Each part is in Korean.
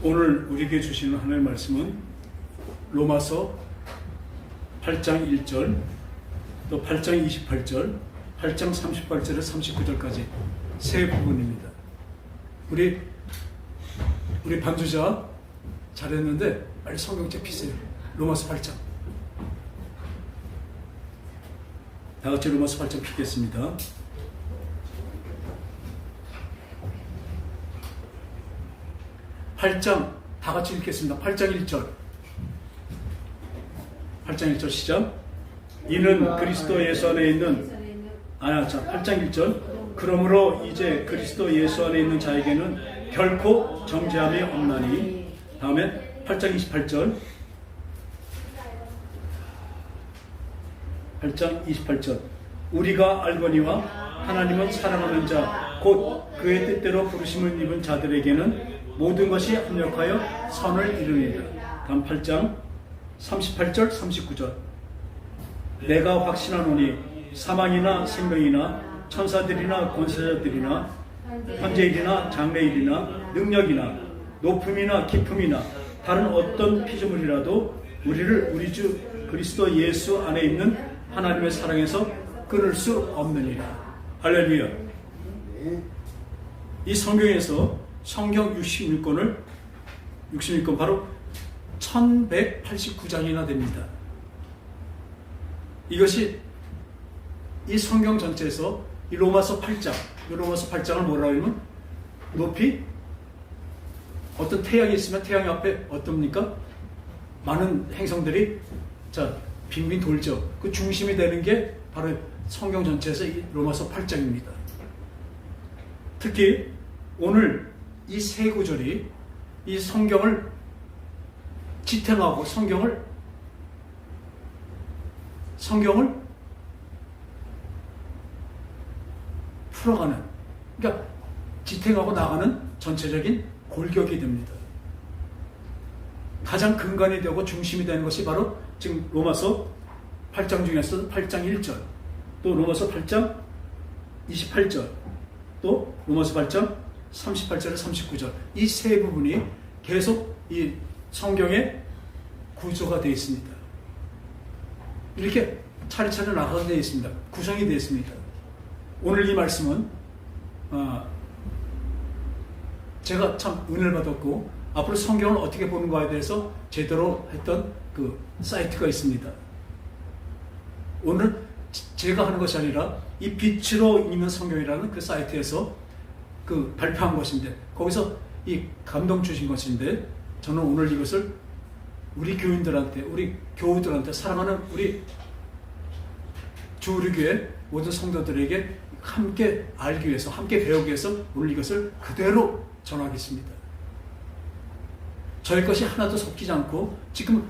오늘 우리에게 주시는 하나님의 말씀은 로마서 8장 1절, 또 8장 28절, 8장 38절에서 39절까지 세 부분입니다. 우리 반주자 잘했는데 빨리 성경책 피세요. 로마서 8장. 다 같이 로마서 8장 피겠습니다. (8장) 다 같이 읽겠습니다. 8장 1절. 8장 1절 시작. 이는 그리스도 예수 안에 있는 8장 1절. 그러므로 이제 그리스도 예수 안에 있는 자에게는 결코 정죄함이 없나니. 다음에 8장 28절. 8장 28절. 우리가 알거니와 하나님은 사랑하는 자 곧 그의 뜻대로 부르심을 입은 자들에게는 모든 것이 합력하여 선을 이루니라. 다음 8장 38절 39절. 내가 확신하노니 사망이나 생명이나 천사들이나 권세자들이나 현재일이나 장래일이나 능력이나 높음이나 깊음이나 다른 어떤 피조물이라도 우리를 우리 주 그리스도 예수 안에 있는 하나님의 사랑에서 끊을 수 없느니라. 할렐루야. 이 성경에서 성경 66권 바로 1189장이나 됩니다. 이것이 이 성경 전체에서 이 로마서 8장을 뭐라고 하면 높이 어떤 태양이 있으면 태양 앞에 어떻습니까? 많은 행성들이 빙빙 돌죠. 그 중심이 되는 게 바로 성경 전체에서 이 로마서 8장입니다. 특히 오늘 이 세 구절이 이 성경을 지탱하고 성경을 풀어가는, 그러니까 지탱하고 나가는 전체적인 골격이 됩니다. 가장 근간이 되고 중심이 되는 것이 바로 지금 로마서 8장 중에서 8장 1절, 또 로마서 8장 28절, 또 로마서 8장 38절에 39절, 이 세 부분이 계속 이 성경의 구조가 되어 있습니다. 이렇게 차례차례 나가게 되어 있습니다. 구성이 되어 있습니다. 오늘 이 말씀은 제가 참 은혜를 받았고 앞으로 성경을 어떻게 보는가에 대해서 제대로 했던 그 사이트가 있습니다. 오늘 제가 하는 것이 아니라 이 빛으로 읽는 성경이라는 그 사이트에서 그 발표한 것인데, 거기서 이 감동 주신 것인데, 저는 오늘 이것을 우리 교인들한테, 우리 교우들한테, 사랑하는 우리 주우리교회 모든 성도들에게 함께 알기 위해서, 함께 배우기 위해서 오늘 이것을 그대로 전하겠습니다. 저희 것이 하나도 섞이지 않고 지금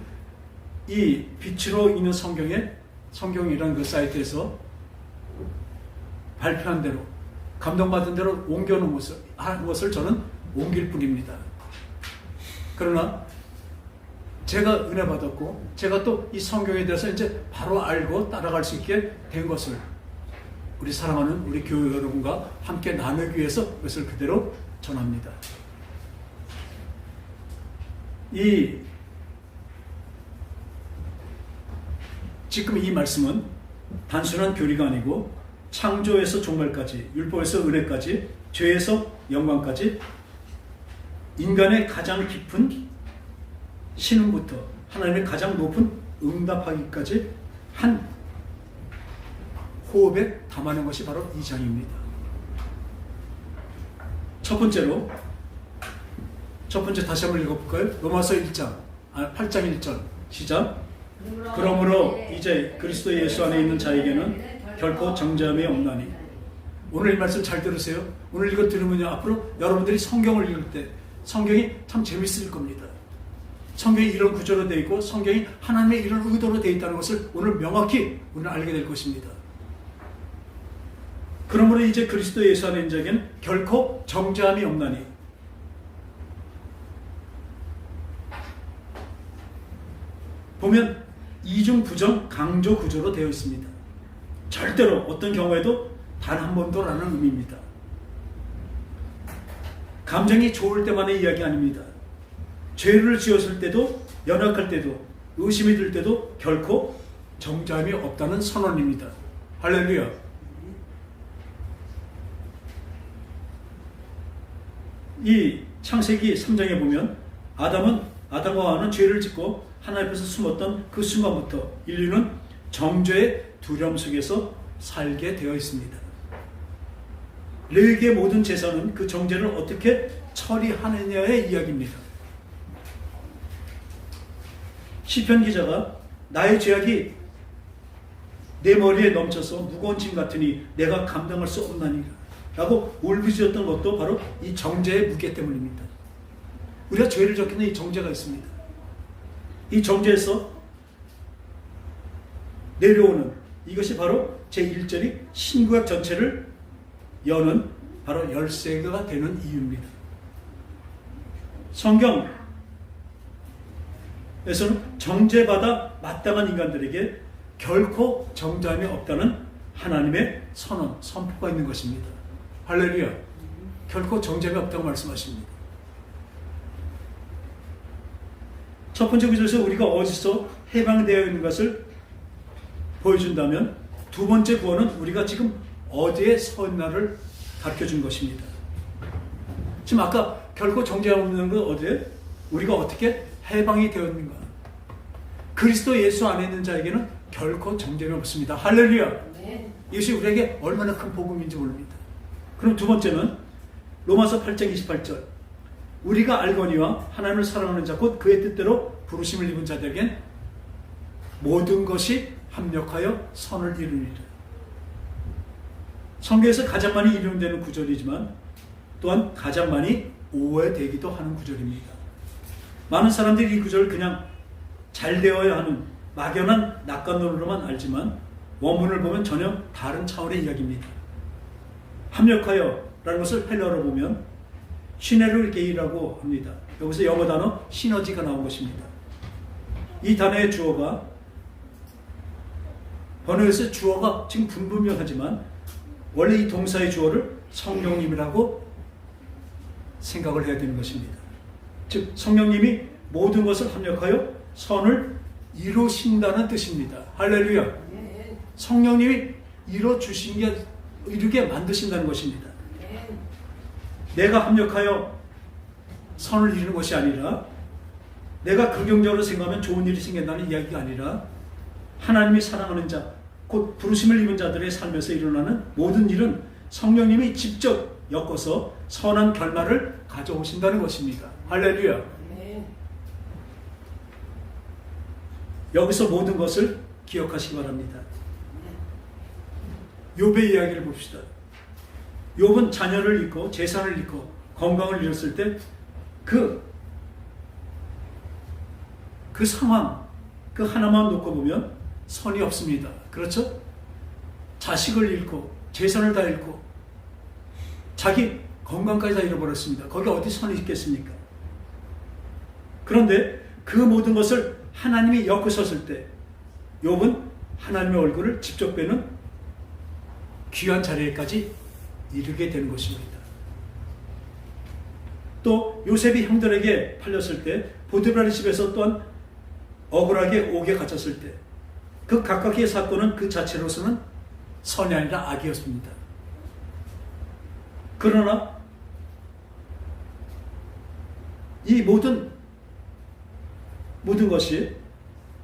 이 빛으로 읽는 성경이라는 그 사이트에서 발표한 대로, 감동받은 대로 옮겨놓은 것을 저는 옮길 뿐입니다. 그러나 제가 은혜 받았고 제가 또 이 성경에 대해서 이제 바로 알고 따라갈 수 있게 된 것을 우리 사랑하는 우리 교회 여러분과 함께 나누기 위해서 그것을 그대로 전합니다. 지금 이 말씀은 단순한 교리가 아니고 창조에서 종말까지, 율법에서 은혜까지, 죄에서 영광까지, 인간의 가장 깊은 신음부터 하나님의 가장 높은 응답하기까지 한 호흡에 담아낸 것이 바로 이 장입니다. 첫 번째 다시 한번 읽어볼까요? 로마서 8장 1절 시작. 그러므로 이제 그리스도 예수 안에 있는 자에게는 결코 정죄함이 없나니. 오늘 이 말씀 잘 들으세요. 오늘 이거 들으면 앞으로 여러분들이 성경을 읽을 때 성경이 참 재밌을 겁니다. 성경이 이런 구조로 되어 있고 성경이 하나님의 이런 의도로 되어 있다는 것을 오늘 명확히 우리는 알게 될 것입니다. 그러므로 이제 그리스도 예수 안에 있는 자에게는 결코 정죄함이 없나니. 보면 이중 부정 강조 구조로 되어 있습니다. 절대로 어떤 경우에도 단 한 번도라는 의미입니다. 감정이 좋을 때만의 이야기 아닙니다. 죄를 지었을 때도, 연약할 때도, 의심이 들 때도 결코 정죄함이 없다는 선언입니다. 할렐루야. 이 창세기 3장에 보면 아담과 하와는 죄를 짓고 하나님 앞에서 숨었던 그 순간부터 인류는 정죄의 두려움 속에서 살게 되어 있습니다. 레위기의 모든 제사는 그 정죄를 어떻게 처리하느냐의 이야기입니다. 시편 기자가 나의 죄악이 내 머리에 넘쳐서 무거운 짐 같으니 내가 감당할 수 없나니 라고 울부짖었던 것도 바로 이 정죄의 무게 때문입니다. 우리가 죄를 졌기 때문에 이 정죄가 있습니다. 이 정죄에서 내려오는 이것이 바로 제1절이 신구약 전체를 여는 바로 열쇠가 되는 이유입니다. 성경에서는 정죄받아 마땅한 인간들에게 결코 정죄함이 없다는 하나님의 선포가 있는 것입니다. 할렐루야. 결코 정죄함이 없다고 말씀하십니다. 첫 번째 구절에서 우리가 어디서 해방되어 있는 것을 보여준다면 두 번째 구원은 우리가 지금 어디에 서 있나를 가르쳐준 것입니다. 지금 아까 결코 정죄함 없는 건 어디에? 우리가 어떻게 해방이 되어 있는가? 그리스도 예수 안에 있는 자에게는 결코 정죄함이 없습니다. 할렐루야. 네. 이것이 우리에게 얼마나 큰 복음인지 모릅니다. 그럼 두 번째는 로마서 8장 28절 우리가 알거니와 하나님을 사랑하는 자 곧 그의 뜻대로 부르심을 입은 자들에겐 모든 것이 합력하여 선을 이루니라. 성경에서 가장 많이 인용되는 구절이지만 또한 가장 많이 오해되기도 하는 구절입니다. 많은 사람들이 이 구절을 그냥 잘 되어야 하는 막연한 낙관론으로만 알지만 원문을 보면 전혀 다른 차원의 이야기입니다. 합력하여 라는 것을 헬라어로 보면 시네르게이라고 합니다. 여기서 영어 단어 시너지가 나온 것입니다. 이 단어의 주어가 번역에서 주어가 지금 분분명하지만 원래 이 동사의 주어를 성령님이라고 생각을 해야 되는 것입니다. 즉 성령님이 모든 것을 합력하여 선을 이루신다는 뜻입니다. 할렐루야. 성령님이 이루게 만드신다는 것입니다. 내가 합력하여 선을 이루는 것이 아니라 내가 긍정적으로 생각하면 좋은 일이 생긴다는 이야기가 아니라 하나님이 사랑하는 자, 곧 부르심을 입은 자들의 삶에서 일어나는 모든 일은 성령님이 직접 엮어서 선한 결말을 가져오신다는 것입니다. 할렐루야. 여기서 모든 것을 기억하시기 바랍니다. 욥의 이야기를 봅시다. 욥은 자녀를 잃고 재산을 잃고 건강을 잃었을 때 그 상황, 그 하나만 놓고 보면 선이 없습니다. 그렇죠? 자식을 잃고 재산을 다 잃고 자기 건강까지 다 잃어버렸습니다. 거기 어디 선이 있겠습니까? 그런데 그 모든 것을 하나님이 엮으셨을 때 욥은 하나님의 얼굴을 직접 뵈는 귀한 자리에까지 이르게 되는 것입니다. 또 요셉이 형들에게 팔렸을 때 보디발의 집에서 또한 억울하게 옥에 갇혔을 때 그 각각의 사건은 그 자체로서는 선이 아니라 악이었습니다. 그러나 이 모든 것이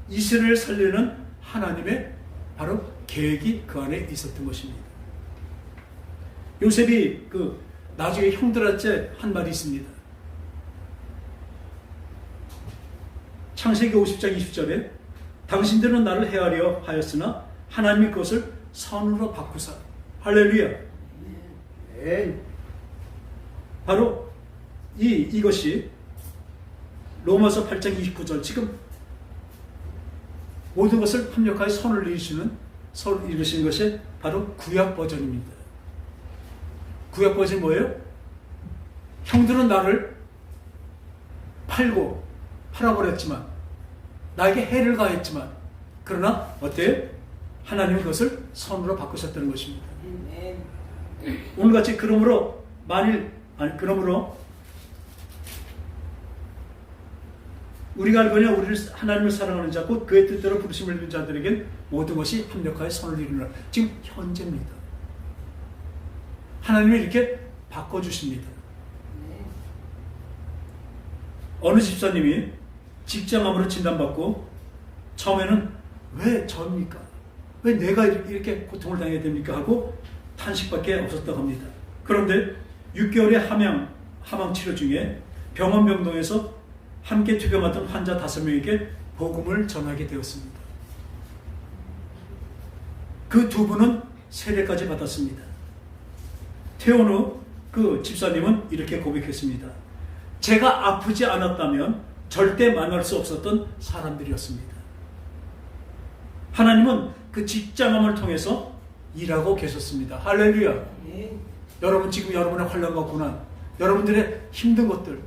이스라엘을 살리는 하나님의 바로 계획이 그 안에 있었던 것입니다. 요셉이 나중에 형들한테 한 말이 있습니다. 창세기 50장 20절에 당신들은 나를 헤아려 하였으나 하나님이 그것을 선으로 바꾸사. 할렐루야. 바로 이것이 로마서 8장 29절 지금 모든 것을 합력하여 선을 이루시는 것이 바로 구약 버전입니다. 구약 버전이 뭐예요? 형들은 나를 팔아버렸지만 나에게 해를 가했지만 그러나 어때요? 하나님은 그것을 선으로 바꾸셨다는 것입니다. 오늘같이 그러므로 우리가 알거냐 우리를 하나님을 사랑하는 자 곧 그의 뜻대로 부르심을 입은 자들에겐 모든 것이 합력하여 선을 이루느라. 지금 현재입니다. 하나님이 이렇게 바꿔주십니다. 어느 집사님이 직장암으로 진단받고 처음에는 왜 저입니까? 왜 내가 이렇게 고통을 당해야 됩니까? 하고 탄식밖에 없었다고 합니다. 그런데 6개월의 함암 치료 중에 병원 병동에서 함께 투병하던 환자 5명에게 복음을 전하게 되었습니다. 그 2분은 세례까지 받았습니다. 퇴원 후 그 집사님은 이렇게 고백했습니다. 제가 아프지 않았다면 절대 만날 수 없었던 사람들이었습니다. 하나님은 그 직장암을 통해서 일하고 계셨습니다. 할렐루야. 여러분 지금 여러분의 환난과 고난, 여러분들의 힘든 것들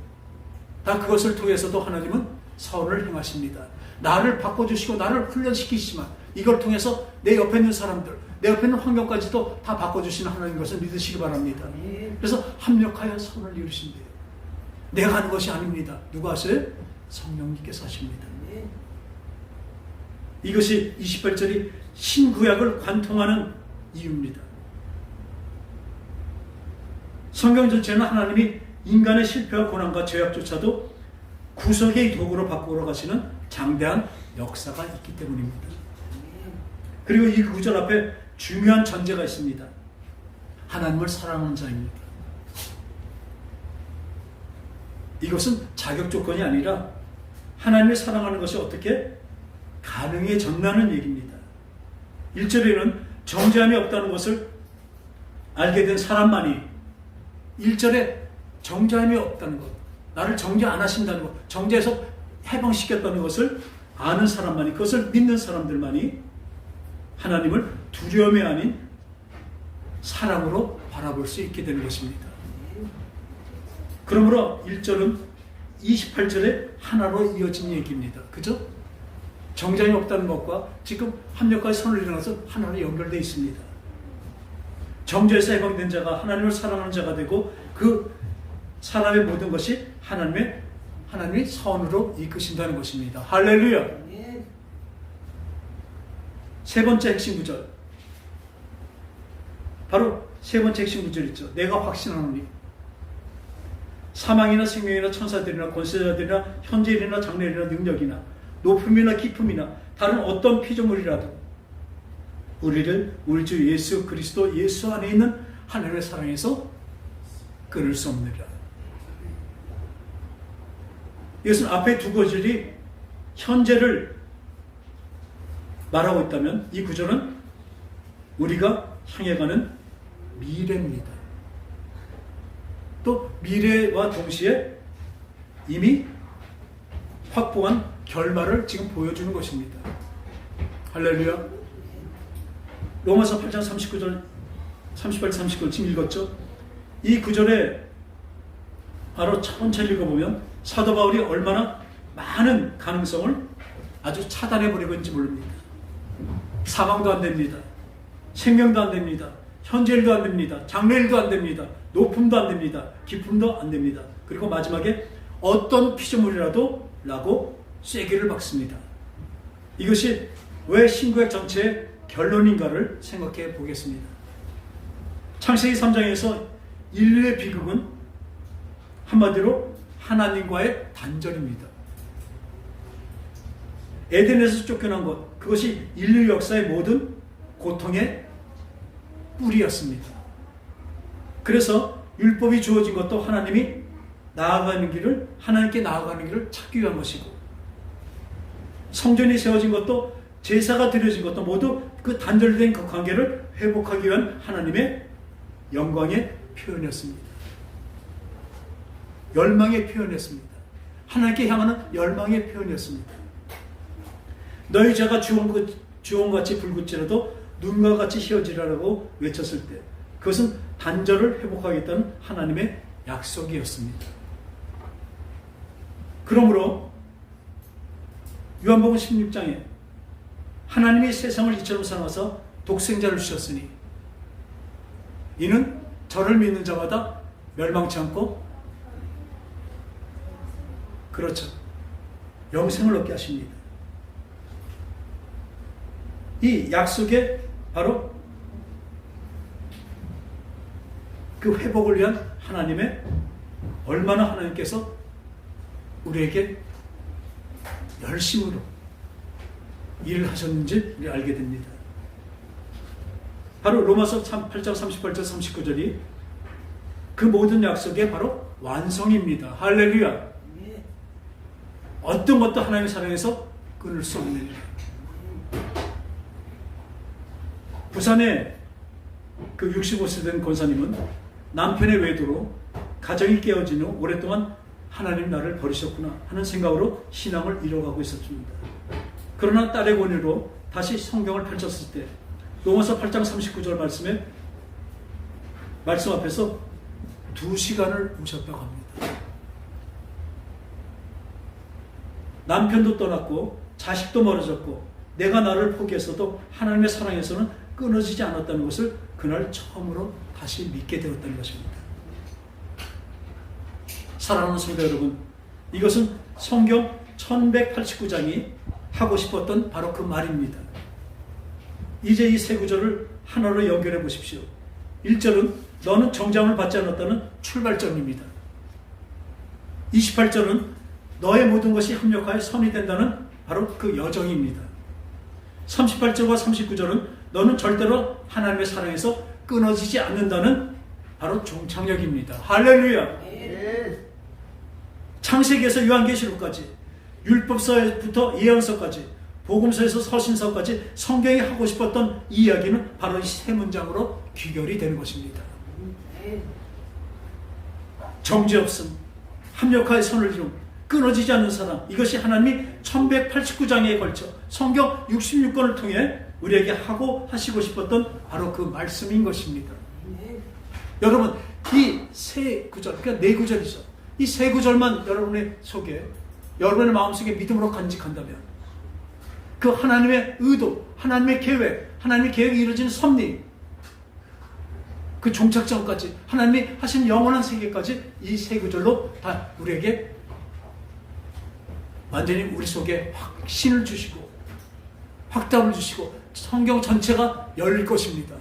다 그것을 통해서도 하나님은 사원을 행하십니다. 나를 바꿔주시고 나를 훈련시키시지만 이걸 통해서 내 옆에 있는 사람들, 내 옆에 있는 환경까지도 다 바꿔주시는 하나님 것을 믿으시기 바랍니다. 그래서 합력하여 선을 이루신대요. 내가 하는 것이 아닙니다. 누가 하세요? 성령님께서 하십니다. 이것이 28절이 신구약을 관통하는 이유입니다. 성경 전체는 하나님이 인간의 실패와 고난과 죄악조차도 구속의 도구로 바꾸러 가시는 장대한 역사가 있기 때문입니다. 그리고 이 구절 앞에 중요한 전제가 있습니다. 하나님을 사랑하는 자입니다. 이것은 자격 조건이 아니라 하나님을 사랑하는 것이 어떻게 가능해졌다는 얘기입니다. 1절에는 정죄함이 없다는 것을 알게 된 사람만이 1절에 정죄함이 없다는 것, 나를 정죄 안 하신다는 것, 정죄해서 해방시켰다는 것을 아는 사람만이, 그것을 믿는 사람들만이 하나님을 두려움이 아닌 사랑으로 바라볼 수 있게 되는 것입니다. 그러므로 1절은 28절에 하나로 이어진 얘기입니다. 그죠? 정죄함이 없다는 것과 지금 합력과의 선을 일어나서 하나로 연결되어 있습니다. 정죄에서 해방된 자가 하나님을 사랑하는 자가 되고 그 사람의 모든 것이 하나님의 선으로 이끄신다는 것입니다. 할렐루야. 세 번째 핵심 구절, 바로 세 번째 핵심 구절 있죠. 내가 확신하노니 사망이나 생명이나 천사들이나 권세자들이나 현재일이나 장래일이나 능력이나 높음이나 깊음이나 다른 어떤 피조물이라도 우리를 우리 주 예수 그리스도 예수 안에 있는 하나님의 사랑에서 끊을 수 없느니라. 이것은 앞에 두 구절이 현재를 말하고 있다면 이 구절은 우리가 향해 가는 미래입니다. 또 미래와 동시에 이미 확보한 결말을 지금 보여주는 것입니다. 할렐루야. 로마서 8장 39절 38, 39절 지금 읽었죠? 이 구절에 바로 천천히 읽어보면 사도 바울이 얼마나 많은 가능성을 아주 차단해버리고 있는지 모릅니다. 사망도 안 됩니다. 생명도 안 됩니다. 현재일도 안 됩니다. 장래일도 안 됩니다. 높음도 안 됩니다. 깊음도 안 됩니다. 그리고 마지막에 어떤 피조물이라도 라고 쐐기를 박습니다. 이것이 왜 신구약 전체의 결론인가를 생각해 보겠습니다. 창세기 3장에서 인류의 비극은 한마디로 하나님과의 단절입니다. 에덴에서 쫓겨난 것, 그것이 인류 역사의 모든 고통의 뿌리였습니다. 그래서 율법이 주어진 것도 하나님께 나아가는 길을 찾기 위한 것이고, 성전이 세워진 것도 제사가 드려진 것도 모두 그 단절된 그 관계를 회복하기 위한 하나님의 영광의 표현이었습니다. 열망의 표현이었습니다. 하나님께 향하는 열망의 표현이었습니다. 너희 자가 주홍같이 붉을지라도 눈과 같이 희어지라고 외쳤을 때 그것은 단절을 회복하겠다는 하나님의 약속이었습니다. 그러므로 요한복음 16장에 하나님이 세상을 이처럼 사랑하사 독생자를 주셨으니 이는 저를 믿는 자마다 멸망치 않고, 그렇죠, 영생을 얻게 하십니다. 이 약속에 바로 그 회복을 위한 하나님의 얼마나 하나님께서 우리에게 열심으로 일을 하셨는지 우리 알게 됩니다. 바로 로마서 8장 38절 39절이 그 모든 약속의 바로 완성입니다. 할렐루야. 어떤 것도 하나님의 사랑에서 끊을 수 없는 일. 부산에 그 65세 된 권사님은 남편의 외도로 가정이 깨어진 후 오랫동안 하나님 나를 버리셨구나 하는 생각으로 신앙을 이뤄가고 있었습니다. 그러나 딸의 권유로 다시 성경을 펼쳤을 때 로마서 8장 39절 말씀 앞에서 2시간을 우셨다고 합니다. 남편도 떠났고 자식도 멀어졌고 내가 나를 포기했어도 하나님의 사랑에서는 끊어지지 않았다는 것을 그날 처음으로 다시 믿게 되었다는 것입니다. 사랑하는 성도 여러분, 이것은 성경 1189장이 하고 싶었던 바로 그 말입니다. 이제 이 세 구절을 하나로 연결해 보십시오. 1절은 너는 정죄함을 받지 않았다는 출발점입니다. 28절은 너의 모든 것이 합력하여 선이 된다는 바로 그 여정입니다. 38절과 39절은 너는 절대로 하나님의 사랑에서 끊어지지 않는다는 바로 종착역입니다. 할렐루야. 창세기에서 요한계시록까지, 율법서부터 예언서까지, 복음서에서 서신서까지 성경이 하고 싶었던 이야기는 바로 이 세 문장으로 귀결이 되는 것입니다. 정죄 없음, 합력하여 선을 이룸, 끊어지지 않는 사랑, 이것이 하나님이 1189장에 걸쳐 성경 66권을 통해 우리에게 하시고 싶었던 바로 그 말씀인 것입니다. 여러분, 이 세 구절, 그러니까 네 구절이죠. 이 세 구절만 여러분의 속에, 여러분의 마음속에 믿음으로 간직한다면 그 하나님의 의도, 하나님의 계획, 하나님의 계획이 이루어지는 섭리, 그 종착점까지, 하나님이 하신 영원한 세계까지 이 세 구절로 다 우리에게 완전히 우리 속에 확신을 주시고 확답을 주시고 성경 전체가 열릴 것입니다.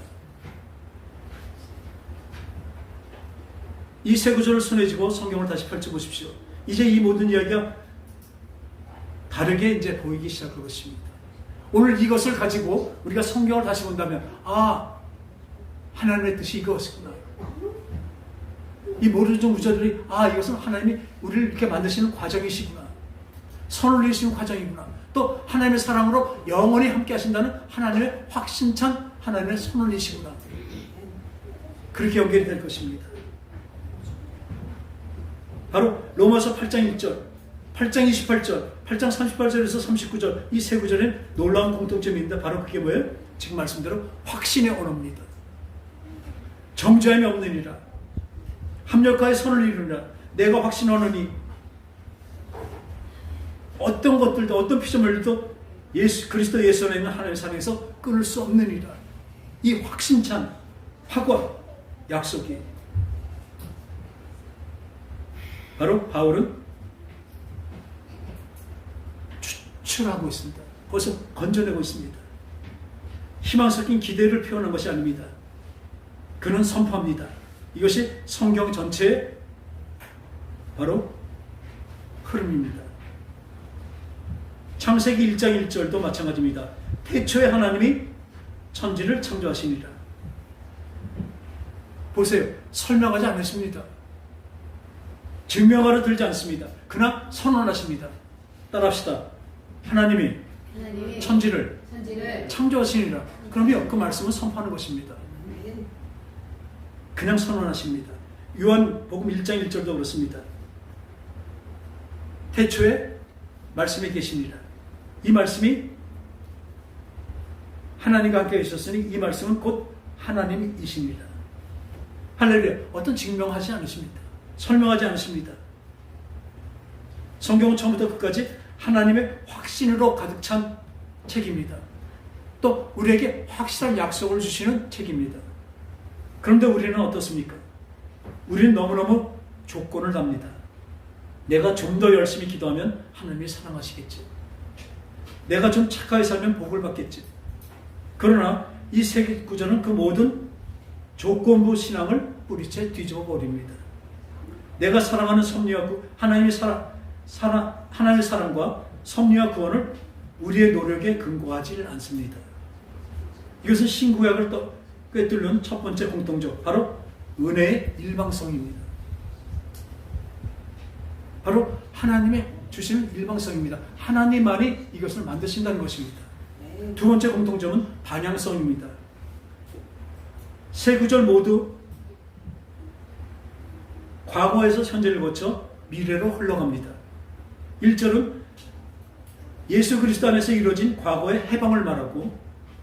이 세 구절을 손에 쥐고 성경을 다시 펼쳐보십시오. 이제 이 모든 이야기가 다르게 이제 보이기 시작할 것입니다. 오늘 이것을 가지고 우리가 성경을 다시 본다면, 아, 하나님의 뜻이 이것이구나. 이 모든 구절들이, 아, 이것은 하나님이 우리를 이렇게 만드시는 과정이시구나. 선을 이루시는 과정이구나. 또 하나님의 사랑으로 영원히 함께 하신다는 하나님의 확신찬 하나님의 선을 이루시구나. 그렇게 연결이 될 것입니다. 바로 로마서 8장 1절, 8장 28절, 8장 38절에서 39절 이 세 구절엔 놀라운 공통점이 있는데 바로 그게 뭐예요? 지금 말씀대로 확신의 언어입니다. 정죄함이 없느니라, 합력하여 선을 이루느라, 내가 확신하노니, 어떤 것들도 어떤 피조물들도 그리스도 예수 안에 있는 하나님의 사랑에서 끊을 수 없느니라. 이 확신찬 확언 약속이 바로 바울은 추출하고 있습니다. 벌써 건져내고 있습니다. 희망 섞인 기대를 표현한 것이 아닙니다. 그는 선포합니다. 이것이 성경 전체의 바로 흐름입니다. 창세기 1장 1절도 마찬가지입니다. 태초에 하나님이 천지를 창조하시니라. 보세요. 설명하지 않으십니다. 증명하러 들지 않습니다. 그러나 선언하십니다. 따라합시다. 하나님이 천지를 창조하시니라. 그러면 그 말씀은 선포하는 것입니다. 그냥 선언하십니다. 요한복음 1장 1절도 그렇습니다. 태초에 말씀이 계시니라. 이 말씀이 하나님과 함께 계셨으니 이 말씀은 곧 하나님이시니라. 할렐루야. 어떤 증명하지 않으십니다. 설명하지 않으십니다. 성경은 처음부터 끝까지 하나님의 확신으로 가득 찬 책입니다. 또 우리에게 확실한 약속을 주시는 책입니다. 그런데 우리는 어떻습니까? 우리는 너무너무 조건을 답니다. 내가 좀 더 열심히 기도하면 하나님이 사랑하시겠지. 내가 좀 착하게 살면 복을 받겠지. 그러나 이 세 구절은 그 모든 조건부 신앙을 뿌리채 뒤집어 버립니다. 내가 사랑하는 섭리와 하나님의 사랑과 섭리와 구원을 우리의 노력에 근거하지 않습니다. 이것은 신구약을 꿰뚫는 첫 번째 공통적, 바로 은혜의 일방성입니다. 바로 하나님의 주시는 일방성입니다. 하나님만이 이것을 만드신다는 것입니다. 두 번째 공통점은 반향성입니다. 세 구절 모두 과거에서 현재를 거쳐 미래로 흘러갑니다. 1절은 예수 그리스도 안에서 이루어진 과거의 해방을 말하고,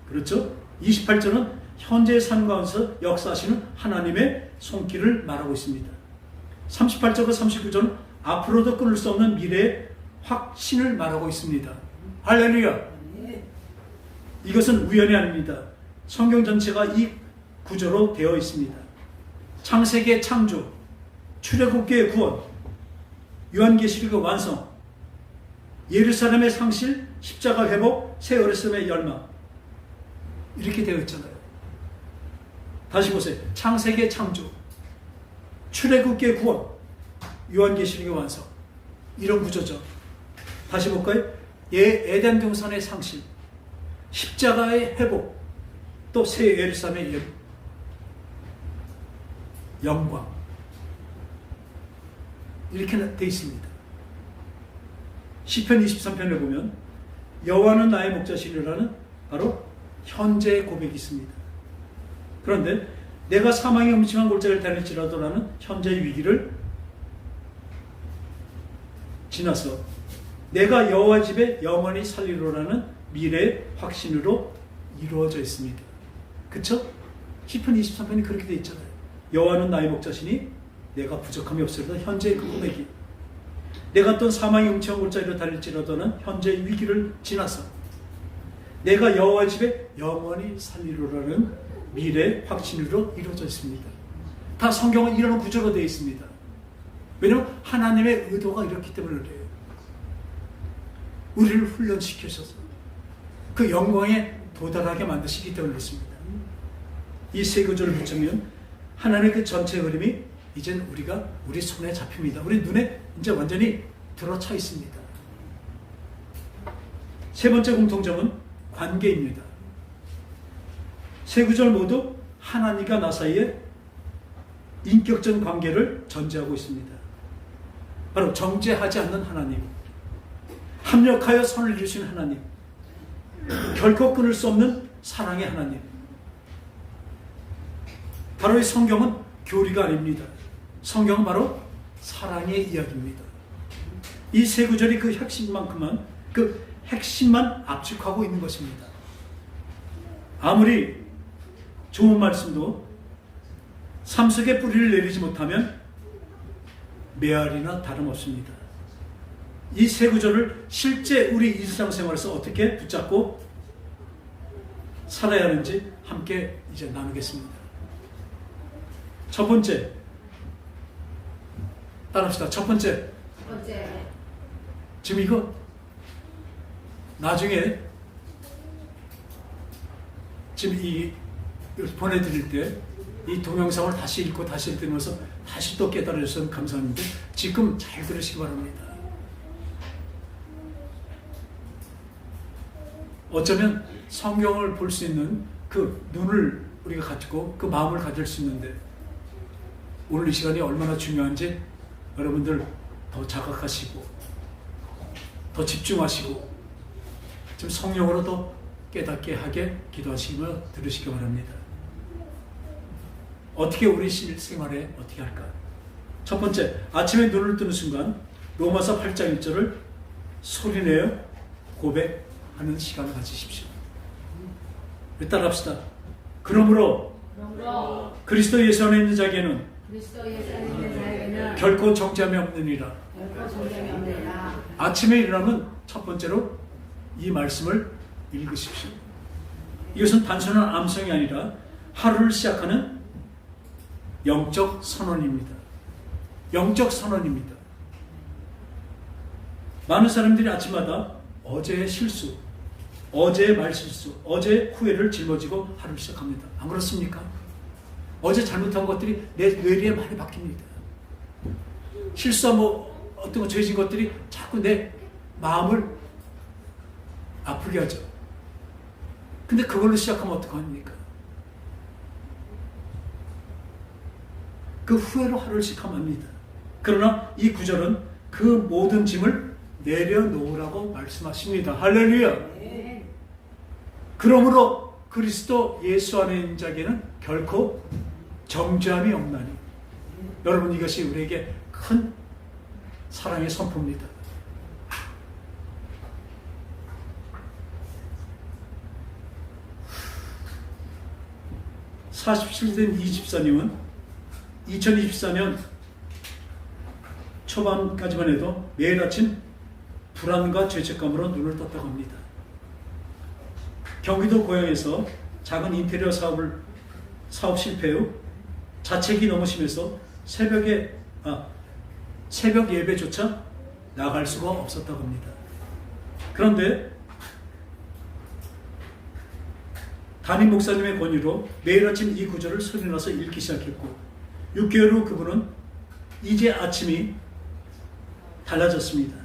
그렇죠? 28절은 현재의 삶 가운데서 역사하시는 하나님의 손길을 말하고 있습니다. 38절과 39절은 앞으로도 끊을 수 없는 미래의 확신을 말하고 있습니다. 할렐루야! 이것은 우연이 아닙니다. 성경 전체가 이 구조로 되어 있습니다. 창세기의 창조, 출애굽기의 구원, 요한계시록의 완성, 예루살렘의 상실, 십자가 회복, 새 예루살렘의 열망, 이렇게 되어 있잖아요. 다시 보세요. 창세기의 창조, 출애굽기의 구원, 요한계시록의 완성, 이런 구조죠. 다시 볼까요? 에덴 동산의 상실, 십자가의 회복, 또 새 예루살렘의 영광, 이렇게 되어 있습니다. 시편 23편에 보면 여호와는 나의 목자시니라는 바로 현재의 고백이 있습니다. 그런데 내가 사망의 음침한 골짜기를 다닐지라도라는 현재의 위기를 지나서 내가 여호와 집에 영원히 살리로라는 미래의 확신으로 이루어져 있습니다. 그쵸? 시편 23편이 그렇게 되어 있잖아요. 여호와는 나의 목자시니 내가 부족함이 없으리라. 현재의 그 고백이, 내가 어떤 사망의 음침한 골짜기로 다닐지라도는 현재의 위기를 지나서 내가 여호와 집에 영원히 살리로라는 미래 확신으로 이루어져 있습니다. 다 성경은 이런 구조로 되어 있습니다. 왜냐하면 하나님의 의도가 이렇기 때문에 그래요. 우리를 훈련시키셔서 그 영광에 도달하게 만드시기 때문에 그렇습니다. 이 세 구절을 붙이면 하나님의 그 전체 그림이 이젠 우리 손에 잡힙니다. 우리 눈에 이제 완전히 들어차 있습니다. 세 번째 공통점은 관계입니다. 세 구절 모두 하나님과 나 사이의 인격적 관계를 전제하고 있습니다. 바로 정죄하지 않는 하나님, 합력하여 선을 이루신 하나님, 결코 끊을 수 없는 사랑의 하나님. 바로 이 성경은 교리가 아닙니다. 성경은 바로 사랑의 이야기입니다. 이 세 구절이 그 핵심만 압축하고 있는 것입니다. 아무리 좋은 말씀도 삶 속에 뿌리를 내리지 못하면 메아리나 다름없습니다. 이 세 구절을 실제 우리 일상생활에서 어떻게 붙잡고 살아야 하는지 함께 이제 나누겠습니다. 첫 번째, 따라합시다. 첫 번째. 지금 이거 나중에 지금 이 보내드릴 때 이 동영상을 다시 읽고 다시 읽으면서 다시 또 깨달아 주셔서 감사합니다. 지금 잘 들으시기 바랍니다. 어쩌면 성경을 볼 수 있는 그 눈을 우리가 가지고 그 마음을 가질 수 있는데 오늘 이 시간이 얼마나 중요한지 여러분들 더 자각하시고 더 집중하시고 좀 성령으로 더 깨닫게 하게 기도하시며 들으시기 바랍니다. 어떻게 우리 실생활에 어떻게 할까? 첫 번째, 아침에 눈을 뜨는 순간 로마서 8장 1절을 소리내어 고백하는 시간을 가지십시오. 따라합시다. 그러므로 그리스도 예수 안에 있는 자에게는 결코 정죄함이 없느니라. 아침에 일어나면 첫 번째로 이 말씀을 읽으십시오. 이것은 단순한 암송이 아니라 하루를 시작하는 영적 선언입니다. 영적 선언입니다. 많은 사람들이 아침마다 어제의 실수, 어제의 말실수, 어제의 후회를 짊어지고 하루를 시작합니다. 안 그렇습니까? 어제 잘못한 것들이 내 뇌리에 많이 박힙니다. 실수하고 어떤 거 죄진 것들이 자꾸 내 마음을 아프게 하죠. 근데 그걸로 시작하면 어떡합니까? 그 후회로 하루를 시작하면 합니다. 그러나 이 구절은 그 모든 짐을 내려놓으라고 말씀하십니다. 할렐루야. 그러므로 그리스도 예수 안에 있는 자에게는 결코 정죄함이 없나니. 여러분, 이것이 우리에게 큰 사랑의 선포입니다. (47된) 이 집사님은 2024년 초반까지만 해도 매일 아침 불안과 죄책감으로 눈을 떴다고 합니다. 경기도 고향에서 작은 인테리어 사업 실패 후 자책이 너무 심해서 새벽 예배조차 나갈 수가 없었다고 합니다. 그런데 담임 목사님의 권유로 매일 아침 이 구절을 소리나서 읽기 시작했고 6개월 후 그분은 이제 아침이 달라졌습니다.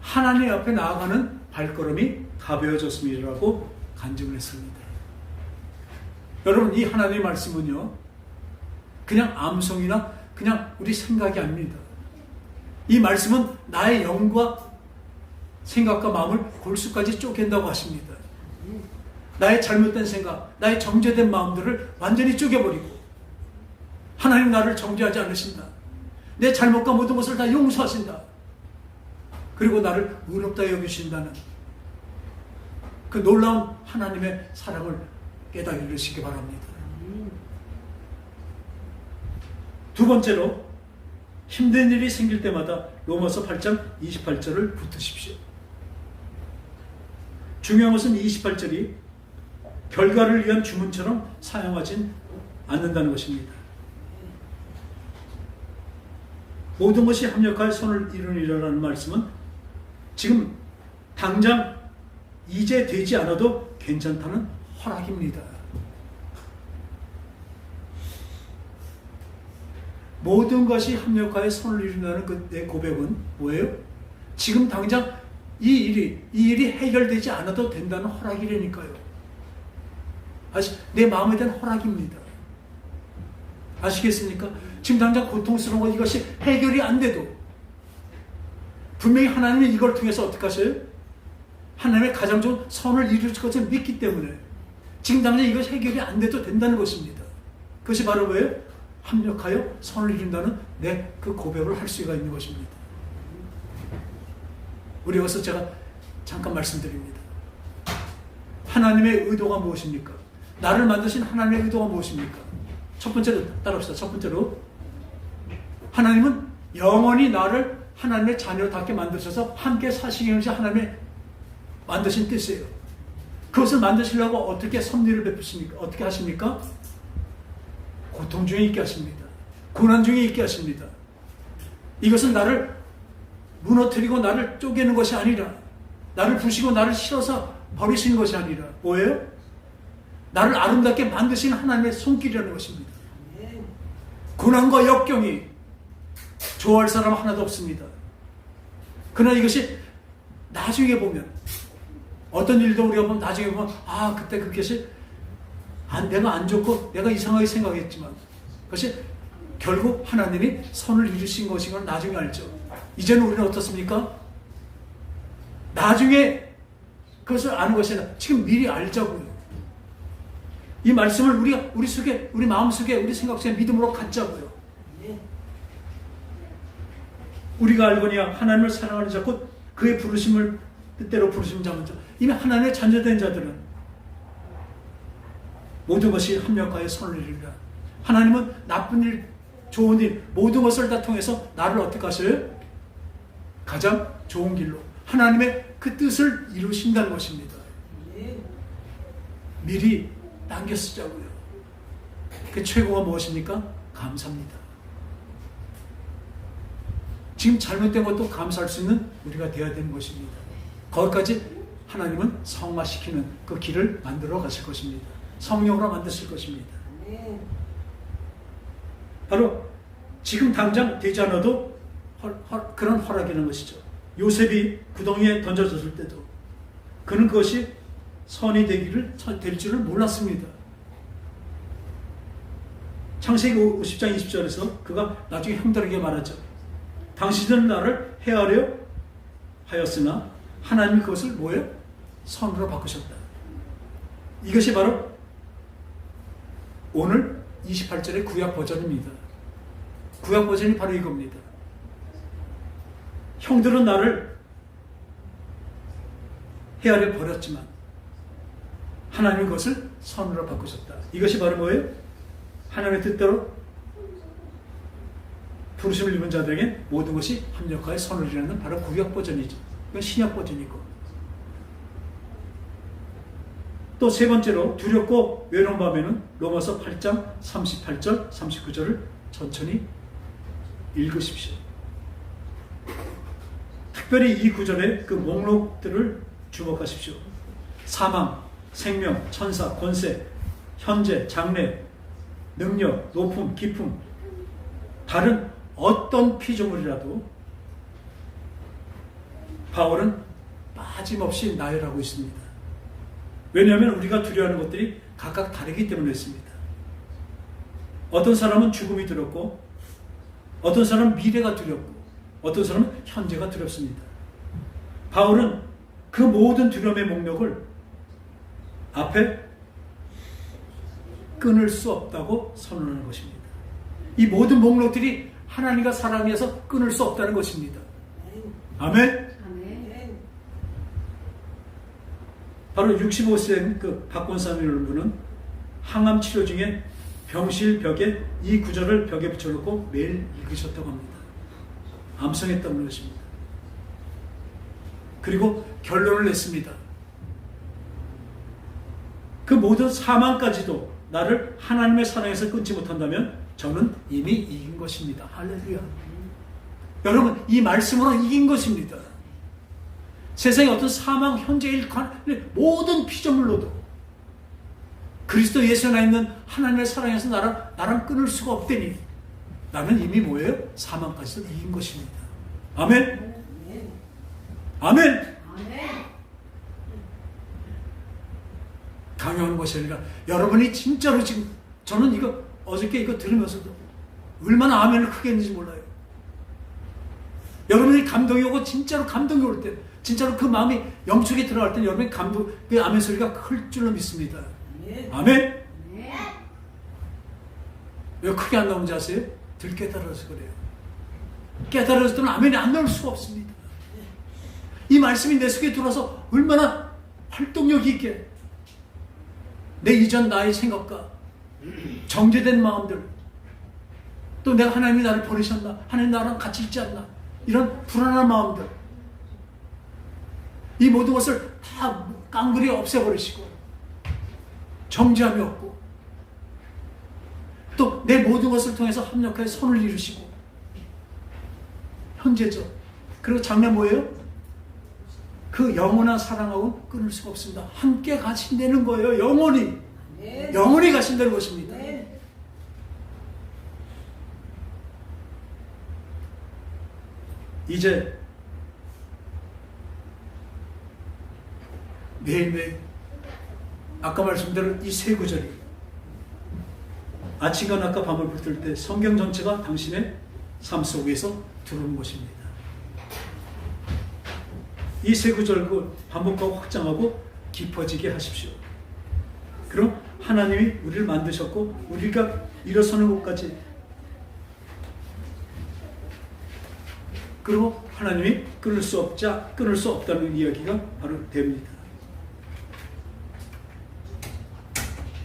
하나님 앞에 나아가는 발걸음이 가벼워졌습니다라고 간증을 했습니다. 여러분, 이 하나님의 말씀은요, 그냥 암송이나 그냥 우리 생각이 아닙니다. 이 말씀은 나의 영과 생각과 마음을 골수까지 쪼갠다고 하십니다. 나의 잘못된 생각, 나의 정죄된 마음들을 완전히 쪼개버리고 하나님 나를 정죄하지 않으신다. 내 잘못과 모든 것을 다 용서하신다. 그리고 나를 의롭다 여기신다는 그 놀라운 하나님의 사랑을 깨달으시기 바랍니다. 두 번째로, 힘든 일이 생길 때마다 로마서 8장 28절을 붙으십시오. 중요한 것은 28절이 결과를 위한 주문처럼 사용하진 않는다는 것입니다. 모든 것이 합력하여 선을 이루니라라는 말씀은 지금 당장 이제 되지 않아도 괜찮다는 허락입니다. 모든 것이 합력하여 선을 이룬다는 그 내 고백은 뭐예요? 지금 당장 이 일이 해결되지 않아도 된다는 허락이라니까요. 내 마음에 대한 허락입니다. 아시겠습니까? 지금 당장 고통스러운 것, 이것이 해결이 안 돼도 분명히 하나님이 이걸 통해서 어떻게 하셔요? 하나님의 가장 좋은 선을 이룰 것을 믿기 때문에 지금 당장 이것이 해결이 안 돼도 된다는 것입니다. 그것이 바로 뭐예요? 합력하여 선을 이룬다는 내 그 고백을 할 수가 있는 것입니다. 우리 여기서 제가 잠깐 말씀드립니다. 하나님의 의도가 무엇입니까? 나를 만드신 하나님의 의도가 무엇입니까? 첫 번째로 따라합시다. 첫 번째로, 하나님은 영원히 나를 하나님의 자녀답게 만드셔서 함께 사시게 하신 하나님의 만드신 뜻이에요. 그것을 만드시려고 어떻게 섭리를 베푸십니까? 어떻게 하십니까? 고통 중에 있게 하십니다. 고난 중에 있게 하십니다. 이것은 나를 무너뜨리고 나를 쪼개는 것이 아니라, 나를 부시고 나를 실어서 버리시는 것이 아니라 뭐예요? 나를 아름답게 만드신 하나님의 손길이라는 것입니다. 고난과 역경이 좋아할 사람 하나도 없습니다. 그러나 이것이 나중에 보면, 어떤 일도 우리가 보면 나중에 보면 그때 그것이 내가 안 좋고 내가 이상하게 생각했지만 그것이 결국 하나님이 선을 이루신 것인 걸 나중에 알죠. 이제는 우리는 어떻습니까? 나중에 그것을 아는 것이 아니라 지금 미리 알자고요. 이 말씀을 우리 속에, 우리 마음 속에, 우리 생각 속에 믿음으로 갖자고요. 우리가 알거니와 하나님을 사랑하는 자 곧 그의 부르심을 뜻대로 부르심 잡은 자, 이미 하나님의 자녀된 자들은 모든 것이 합력하여 선을 이루리라. 하나님은 나쁜 일, 좋은 일, 모든 것을 다 통해서 나를 어떻게 하셔요? 가장 좋은 길로 하나님의 그 뜻을 이루신다는 것입니다. 미리 당겨 쓰자고요. 그 최고가 무엇입니까? 감사합니다. 지금 잘못된 것도 감사할 수 있는 우리가 되어야 되는 것입니다. 거기까지 하나님은 성화시키는 그 길을 만들어 가실 것입니다. 성령으로 만드실 것입니다. 바로 지금 당장 되지 않아도 그런 허락이라는 것이죠. 요셉이 구덩이에 던져졌을 때도 그는 그것이 선이 될 줄을 몰랐습니다. 창세기 50장 20절에서 그가 나중에 형들에게 말하죠. 당신들은 나를 해하려 하였으나 하나님이 그것을 뭐예요? 선으로 바꾸셨다. 이것이 바로 오늘 28절의 구약 버전입니다. 구약 버전이 바로 이겁니다. 형들은 나를 헤아려 버렸지만 하나님은 그것을 선으로 바꾸셨다. 이것이 바로 뭐예요? 하나님의 뜻대로 부르심을 입은 자들에게 모든 것이 합력하여 선을 이루는 바로 구약 버전이죠. 이건 신약 버전이고. 또 세 번째로 두렵고 외로운 밤에는 로마서 8장 38절 39절을 천천히 읽으십시오. 특별히 이 구절의 그 목록들을 주목하십시오. 사망, 생명, 천사, 권세, 현재, 장래, 능력, 높음, 깊음, 다른 어떤 피조물이라도 바울은 빠짐없이 나열하고 있습니다. 왜냐하면 우리가 두려워하는 것들이 각각 다르기 때문에 그렇습니다. 어떤 사람은 죽음이 두렵고 어떤 사람은 미래가 두렵고 어떤 사람은 현재가 두렵습니다. 바울은 그 모든 두려움의 목록을 앞에 끊을 수 없다고 선언하는 것입니다. 이 모든 목록들이 하나님과 사랑해서 끊을 수 없다는 것입니다. 아멘. 바로 65세 그 박권삼이라는 분은 항암 치료 중에 병실 벽에 이 구절을 벽에 붙여놓고 매일 읽으셨다고 합니다. 암송했다는 것입니다. 그리고 결론을 냈습니다. 그 모든 사망까지도 나를 하나님의 사랑에서 끊지 못한다면 저는 이미 이긴 것입니다. 할렐루야. 여러분, 이 말씀으로 이긴 것입니다. 세상의 어떤 사망, 현재 일관, 모든 피조물로도 그리스도 예수 안에 있는 하나님의 사랑에서 나랑 끊을 수가 없다니 나는 이미 뭐예요? 사망까지도 이긴 것입니다. 아멘. 아멘. 강요하는 것이 아니라 여러분이 진짜로 지금 저는 이거 어저께 이거 들으면서도 얼마나 아멘을 크게 했는지 몰라요. 여러분이 감동이 오고 진짜로 감동이 올 때 진짜로 그 마음이 영적에 들어갈 때 여러분이 그 아멘 소리가 클 줄로 믿습니다. 아멘. 왜 크게 안 나오는지 아세요? 덜 깨달아서 그래요. 깨달아서는 아멘이 안 나올 수가 없습니다. 이 말씀이 내 속에 들어서 얼마나 활동력 있게 내 이전 나의 생각과 정제된 마음들, 또 내가 하나님이 나를 버리셨나, 하나님 나랑 같이 있지 않나, 이런 불안한 마음들, 이 모든 것을 다 깡그리 없애버리시고 정죄함이 없고 또 내 모든 것을 통해서 합력하여 선을 이루시고 현재죠. 그리고 장래 뭐예요? 그 영원한 사랑하고는 끊을 수가 없습니다. 함께 가신다는 거예요. 영원히. 영원히 가신다는 것입니다. 이제 매일매일 아까 말씀대로 이 세 구절이 아침과 낮과 밤을 붙들 때 성경 전체가 당신의 삶 속에서 들어오는 것입니다. 이 세 구절 반복하고 확장하고 깊어지게 하십시오. 그럼 하나님이 우리를 만드셨고 우리가 일어서는 곳까지, 그리고 하나님이 끊을 수 없다는 이야기가 바로 됩니다.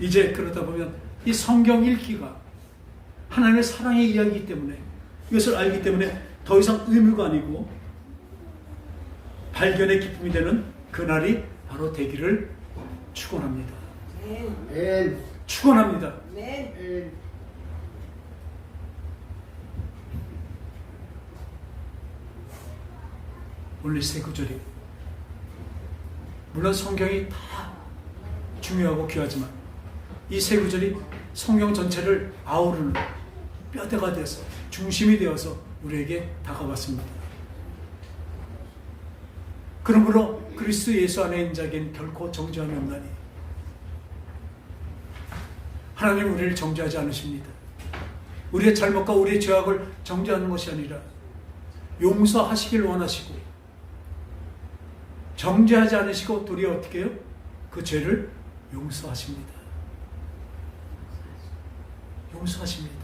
이제 그러다 보면 이 성경 읽기가 하나님의 사랑의 이야기이기 때문에, 이것을 알기 때문에 더 이상 의무가 아니고 발견의 기쁨이 되는 그날이 바로 되기를 축원합니다. 축원합니다. 오늘 세 구절이 물론 성경이 다 중요하고 귀하지만 이 세 구절이 성경 전체를 아우르는 뼈대가 돼서 중심이 되어서 우리에게 다가왔습니다. 그러므로 그리스도 예수 안에 있는 자에게는 결코 정죄함이 없나니 하나님은 우리를 정죄하지 않으십니다. 우리의 잘못과 우리의 죄악을 정죄하는 것이 아니라 용서하시길 원하시고 정죄하지 않으시고 도리어 어떻게 해요? 그 죄를 용서하십니다. 용서하십니다.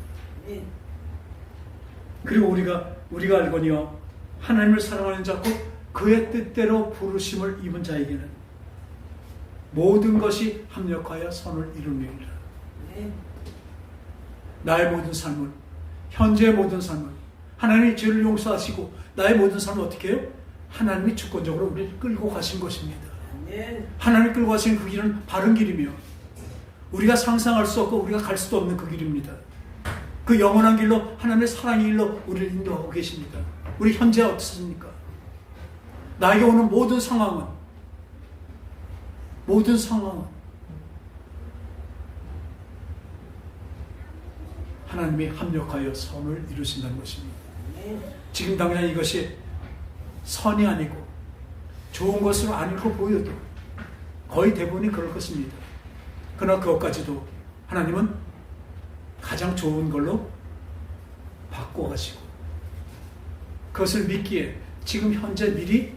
그리고 우리가 알거니와 하나님을 사랑하는 자고 그의 뜻대로 부르심을 입은 자에게는 모든 것이 합력하여 선을 이루느니라. 나의 모든 삶은, 현재의 모든 삶은 하나님이 죄를 용서하시고 나의 모든 삶은 어떻게 해요? 하나님이 주권적으로 우리를 끌고 가신 것입니다. 하나님이 끌고 가신 그 길은 바른 길이며 우리가 상상할 수 없고 우리가 갈 수도 없는 그 길입니다. 그 영원한 길로, 하나님의 사랑의 길로 우리를 인도하고 계십니다. 우리 현재 어떻습니까? 나에게 오는 모든 상황은 하나님이 합력하여 선을 이루신다는 것입니다. 지금 당장 이것이 선이 아니고 좋은 것으로 아닐 거 보여도 거의 대부분이 그럴 것입니다. 그러나 그것까지도 하나님은 가장 좋은 걸로 바꿔가시고 그것을 믿기에 지금 현재 미리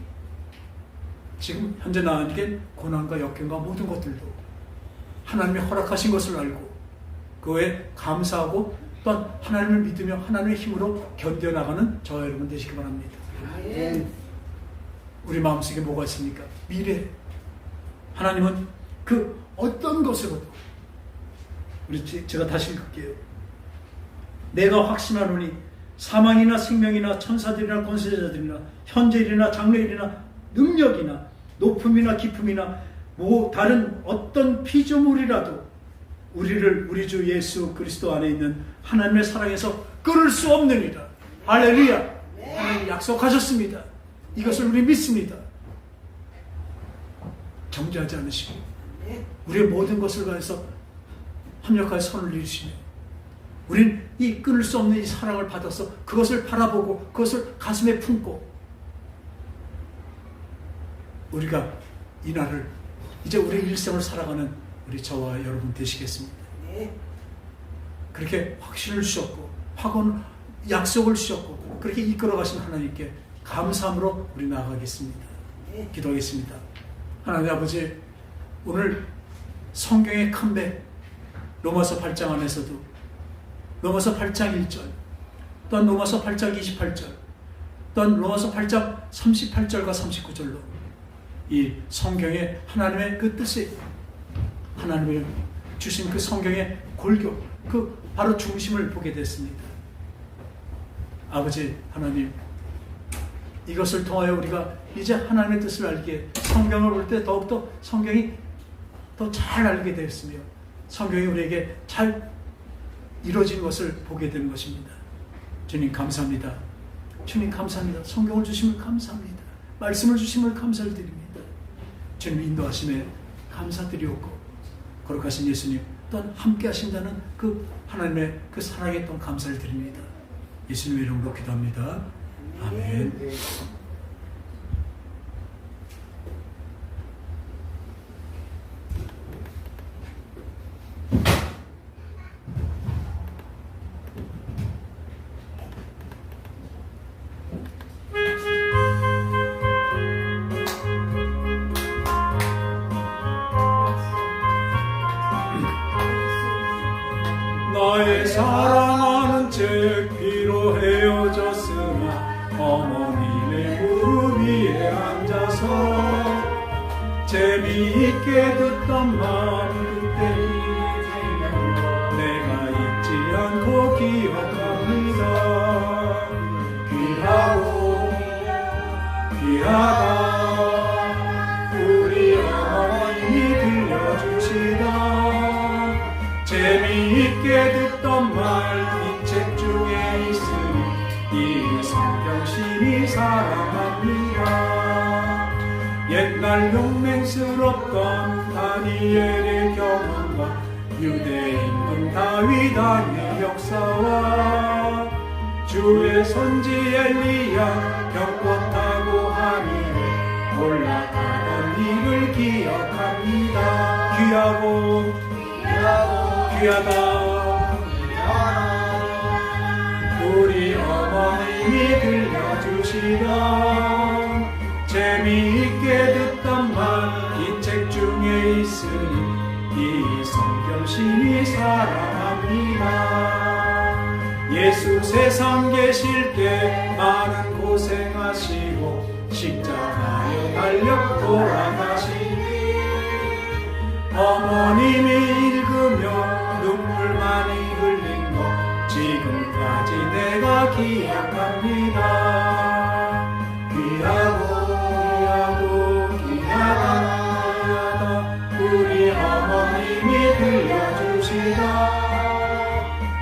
지금 현재 나에게 고난과 역경과 모든 것들도 하나님이 허락하신 것을 알고 그에 감사하고 또한 하나님을 믿으며 하나님의 힘으로 견뎌나가는 저와 여러분 되시기 바랍니다. 우리 마음속에 뭐가 있습니까? 미래. 하나님은 그 어떤 것으로도 제가 다시 읽을게요. 내가 확신하노니 사망이나 생명이나 천사들이나 권세자들이나 현재일이나 장래일이나 능력이나 높음이나 깊음이나 다른 어떤 피조물이라도 우리를 우리 주 예수 그리스도 안에 있는 하나님의 사랑에서 끊을 수 없느니라. 할렐루야. 하나님 약속하셨습니다. 이것을 우리 믿습니다. 정죄하지 않으시고 우리의 모든 것을 가해서 합력하여 선을 이루시며 우리는 이 끊을 수 없는 이 사랑을 받아서 그것을 바라보고 그것을 가슴에 품고 우리가 이 날을 이제 우리 일생을 살아가는 우리 저와 여러분 되시겠습니다. 그렇게 확신을 주셨고 약속을 주셨고 그렇게 이끌어 가신 하나님께 감사함으로 우리 나아가겠습니다. 기도하겠습니다. 하나님 아버지, 오늘 성경의 컴백 로마서 8장 안에서도 로마서 8장 1절 또한 로마서 8장 28절 또한 로마서 8장 38절과 39절로 이 성경의 하나님의 그 뜻이 하나님을 주신 그 성경의 골교 그 바로 중심을 보게 됐습니다. 아버지 하나님, 이것을 통하여 우리가 이제 하나님의 뜻을 알기에 성경을 볼 때 더욱더 성경이 더 잘 알게 되었으며 성경이 우리에게 잘 이루어진 것을 보게 되는 것입니다. 주님 감사합니다. 주님 감사합니다. 성경을 주심을 감사합니다. 말씀을 주심을 감사를 드립니다. 주님 인도하심에 감사드리옵고 거룩하신 예수님 또한 함께 하신다는 그 하나님의 그 사랑에 또한 감사를 드립니다. 예수님의 이름으로 기도합니다. 아멘. 나의 사랑하는 책 비로 헤어졌으나 어머님의 무릎 위에 앉아서 재미있게 듣던 말 그때 내가 잊지 않고 기억합니다. 귀하다 우리 어머님이 들려주시다. 재미있게 듣던 말 이 책 중에 있으니 이 성경 시 심히 사랑합니다. 옛날 용맹스럽던 다니엘의 경험과 유대 임금 다윗 왕의 역사와 주의 선지 엘리야 벽꽃 타고 하늘에 올라가던 일을 기억합니다. 귀하고 귀하다 우리 어머님이 들려주시던 재미있게 듣던 말 이 책 중에 있으니 이 성경 심히 사랑합니다. 예수 세상 계실 때 많은 고생하시고 십자가에 달려 돌아가시니 어머님이 읽으며 눈물 많이 흘린 거 지금까지 내가 기억합니다. 귀하다 우리 어머님이 들려주시다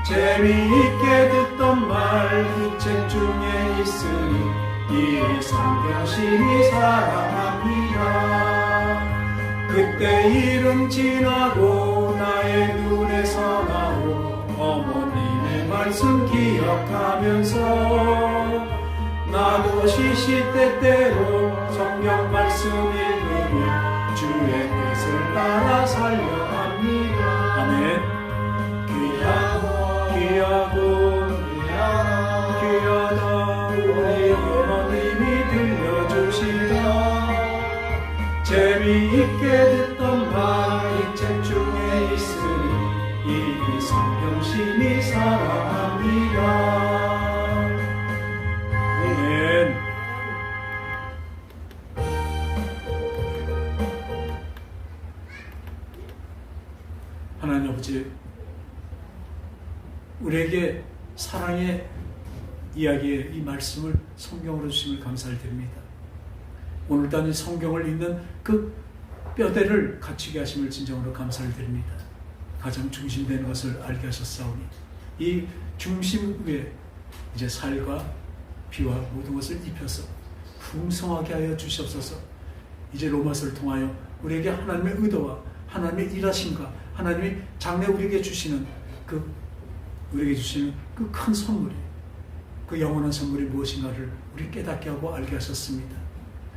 재미있게 듣던 말 이 책 중에 있으니 이 성경 심히 사랑합니다. 그때 일은 지나고 나의 눈에서 나온 어머님의 말씀 기억하면서 나도 시시때때로 성경 말씀 읽으며 주의 뜻을 따라 살려 합니다. 아멘. 귀하다 우리 어머님이 들려주시다 재미있게 듣던 말 이 책 중에 있으니 이 성경 심히 사랑합니다. 아멘. 하나님 아버지, 우리에게 사랑의 이야기의 이 말씀을 성경으로 주심을 감사를 드립니다. 오늘도 이 성경을 읽는 그 뼈대를 갖추게 하심을 진정으로 감사를 드립니다. 가장 중심된 것을 알게 하셨사오니 이 중심 위에 이제 살과 비와 모든 것을 입혀서 풍성하게 하여 주시옵소서. 이제 로마서를 통하여 우리에게 하나님의 의도와 하나님의 일하심과 하나님이 장래 우리에게 주시는 그 큰 선물이 그 영원한 선물이 무엇인가를 우리 깨닫게 하고 알게 하셨습니다.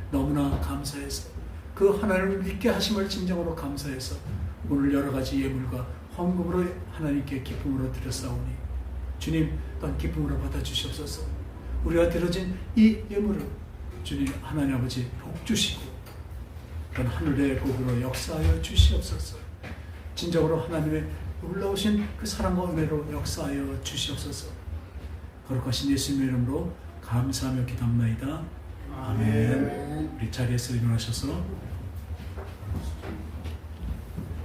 너무나 감사해서 그 하나님을 믿게 하심을 진정으로 감사해서 오늘 여러 가지 예물과 헌금으로 하나님께 기쁨으로 드렸사오니 주님 또한 기쁨으로 받아주시옵소서. 우리가 드려진 이 예물을 주님 하나님 아버지 복 주시고 또한 하늘의 복으로 역사하여 주시옵소서. 진정으로 하나님의 놀라우신 그 사랑과 은혜로 역사하여 주시옵소서. 거룩하신 예수님의 이름으로 감사하며 기도합나이다. 아멘. 우리 자리에서 일어나셔서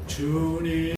주님